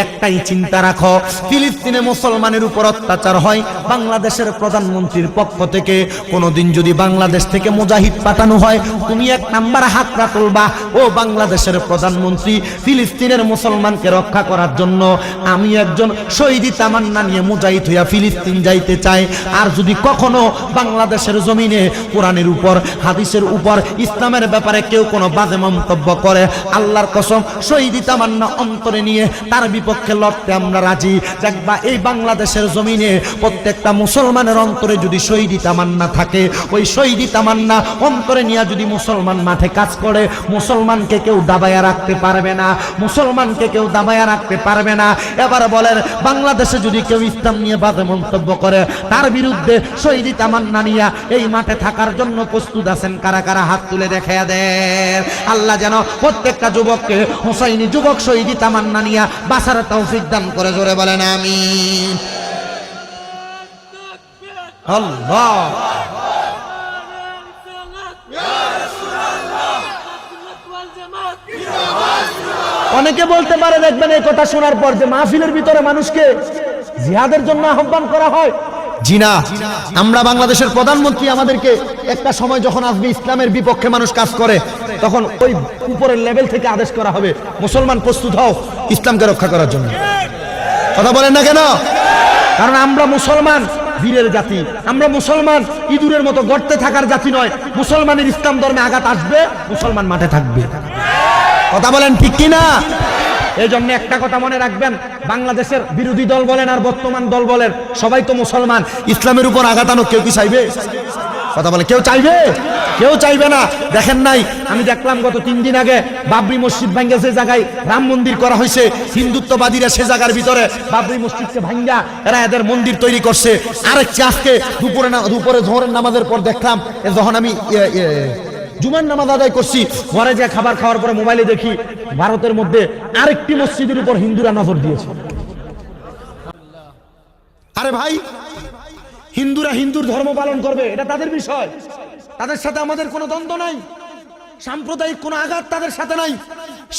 একটাই চিন্তা রাখো, ফিলিস্তিনে মুসলমানের উপর অত্যাচার হয়, বাংলাদেশের প্রধানমন্ত্রীর পক্ষ থেকে কোনোদিন যদি বাংলাদেশ থেকে মুজাহিদ পাঠানো হয়, তুমি এক নাম্বার হাতটা তুলবা, ও বাংলাদেশের প্রধানমন্ত্রী, ফিলিস্তিনের মুসলমানকে রক্ষা করার জন্য আমি একজন শহীদি তামান্না নিয়ে মুজাহিদ হইয়া ফিলিস্তিন যাইতে চাই। আর যদি কখনো বাংলাদেশের জমিনে কোরআনের উপর, হাদিসের উপর, ইসলামের ব্যাপারে কেউ কোনো বাজে মন্তব্য করে, আল্লাহর কসম শহীদি তামান্না অন্তরে নিয়ে তার বিপক্ষে লড়তে আমরা রাজি। দেখবা এই বাংলাদেশের জমিনে প্রত্যেকটা মুসলমানের অন্তরে যদি শহীদি তামান্না থাকে, ওই শহীদি তামান্না অন্তরে নিয়ে যদি মুসলমান মাঠে কাজ করে, মুসলমানকে কেউ দাবাইয়া রাখতে পারবে না, মুসলমানকে কেউ দাবাইয়া রাখতে পারবে না। এবার বলেন, বাংলাদেশে যদি কেউ ইসলাম নিয়ে বাজে মন্তব্য করে, তার বিরুদ্ধে শহীদি তামান্না নিয়ে এই মাঠে থাকার জন্য প্রস্তুত আছেন? কারা কারা হাত তুলে দেখাইয়া দেন। আল্লাহ যেন প্রত্যেকটা যুবককে হুসাইনি যুবক শহীদি তামান্না নিয়ে বাঁচার তৌফিক দান করে, জোরে বলেন আমিন। আল্লাহ অনেকে বলতে পারে, দেখবেন এই কথা শোনার পর, যে মাহফিলের ভিতরে মানুষকে জিহাদের জন্য আহ্বান করা হয়। জি না, আমরা বাংলাদেশের প্রধানমন্ত্রী আমাদেরকে একটা সময় যখন আসবে ইসলামের বিপক্ষে মানুষ কাজ করে, তখন ওই উপরের লেভেল থেকে আদেশ করা হবে, মুসলমান প্রস্তুত হও ইসলামকে রক্ষা করার জন্য। কথা বলেন না কেন? কারণ আমরা মুসলমান বীরের জাতি, আমরা মুসলমান ইঁদুরের মতো গর্তে থাকার জাতি নয়। মুসলমানের ইসলাম ধর্মে আঘাত আসবে, মুসলমান মাঠে থাকবে। কথা বলেন ঠিক কিনা? এই জন্য একটা কথা মনে রাখবেন, বাংলাদেশের বিরোধী দল বলেন আর বর্তমান দল বলেন, সবাই তো মুসলমান। ইসলামের উপর আঘাত আনো কেউ কি চাইবে? কথা বলেন, কেউ চাইবে? কেউ চাইবে না। দেখেন নাই, আমি দেখলাম গত 3 দিন আগে বাবরি মসজিদ ভাঙ্গা যে জায়গায় রাম মন্দির করা হয়েছে, হিন্দুত্ববাদীরা সে জায়গার ভিতরে বাবরি মসজিদকে ভাঙ্গা এরা এদের মন্দির তৈরি করছে। আরেকটি আজকে দুপুরে জোহরের নামাজের পর দেখলাম, যখন আমি জুমার নামাজ আদায় করছি, ঘরে যে খাবার খাওয়ার পরে মোবাইলে দেখি, ভারতের মধ্যে আরেকটি মসজিদের উপর হিন্দুরা নজর দিয়েছে। আরে ভাই, হিন্দুরা হিন্দুর ধর্ম পালন করবে, এটা তাদের বিষয়, তাদের সাথে আমাদের কোনো দ্বন্দ্ব নাই। সাম্প্রদায়িক কোনো আঘাত তাদের সাথে নাই,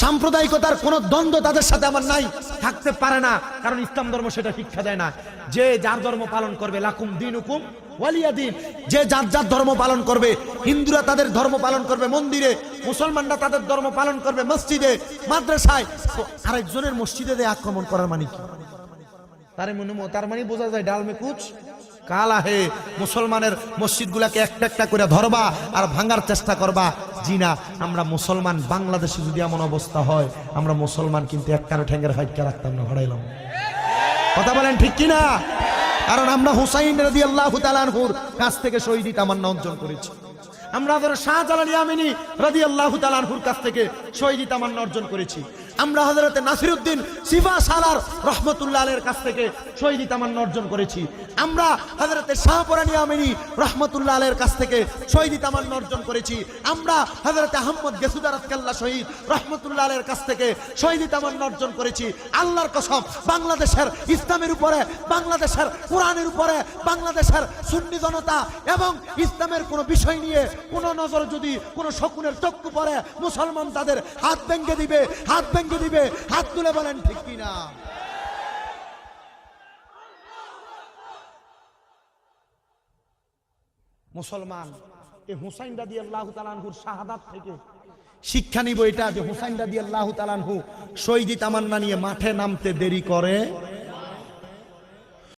সাম্প্রদায়িকতার কোনো দ্বন্দ্ব তাদের সাথে আমার নাই, থাকতে পারে না। কারণ ইসলাম ধর্ম সেটা শিক্ষা দেয় না। যে যার ধর্ম পালন করবে, লাকুম দিনুকুম ওয়ালিয়া দিন, যে যার যার ধর্ম পালন করবে। হিন্দুরা তাদের ধর্ম পালন করবে মন্দিরে, মুসলমানরা তাদের ধর্ম পালন করবে মসজিদে, মাদ্রাসায়। তো আরেকজনের মসজিদে আক্রমণ করার মানে কি? তার মানে বোঝা যায় ডাল মে কুচ কালা হে। মুসলমানের মসজিদগুলাকে একটা একটা করে ধরবা আর ভাঙার চেষ্টা করবা। জি না, আমরা মুসলমান, বাংলাদেশে যদি এমন অবস্থা হয়, আমরা মুসলমান কিন্তু একটারও ঠ্যাঙ্গের হাইটকে রাখতাম না, হড়াইলাম। কথা বলেন ঠিক কিনা? কারণ আমরা হুসাইন রাদিয়াল্লাহু তাআলা আনহুর কাছ থেকে শহীদি তামান্না অর্জন করেছি। আমরা হযরত শাহজালাল ইয়ামানি রাদিয়াল্লাহু তাআলা আনহুর কাছ থেকে শহীদি তামান্না অর্জন করেছি। আমরা হযরত নাসিরউদ্দিন সিফা সালার রাহমাতুল্লাহ আলাইহির কাছ থেকে শহীদি তামান্না অর্জন করেছি। আমরা হযরত শাহপরান ইয়ামানি রাহমাতুল্লাহ আলাইহির কাছ থেকে শহীদি তামান্না অর্জন করেছি। আমরা হযরত আহমদ গেসুদারাত কাল্লা শহীদ রাহমাতুল্লাহ আলাইহির কাছ থেকে শহীদি তামান্না অর্জন করেছি। আল্লাহর কসম, বাংলাদেশের ইসলামের উপরে, বাংলাদেশের কোরআনের উপরে, বাংলাদেশের সুন্নি জনতা এবং ইসলামের কোনো বিষয় নিয়ে কোন নজর যদি কোন শকুনের চক্ষু পড়ে, মুসলমান তাদের হাত ভেঙে দিবে, হাত ভেঙে দিবে। হাত তুলে বলেন ঠিক কিনা? মুসলমান এই হুসাইন রাদিয়াল্লাহু তাআলা আনহুর শাহাদাত থেকে শিক্ষা নিব এটা, যে হুসাইন রাদিয়াল্লাহু তাআলা আনহু শহীদি তামান্না নিয়ে মাঠে নামতে দেরি করে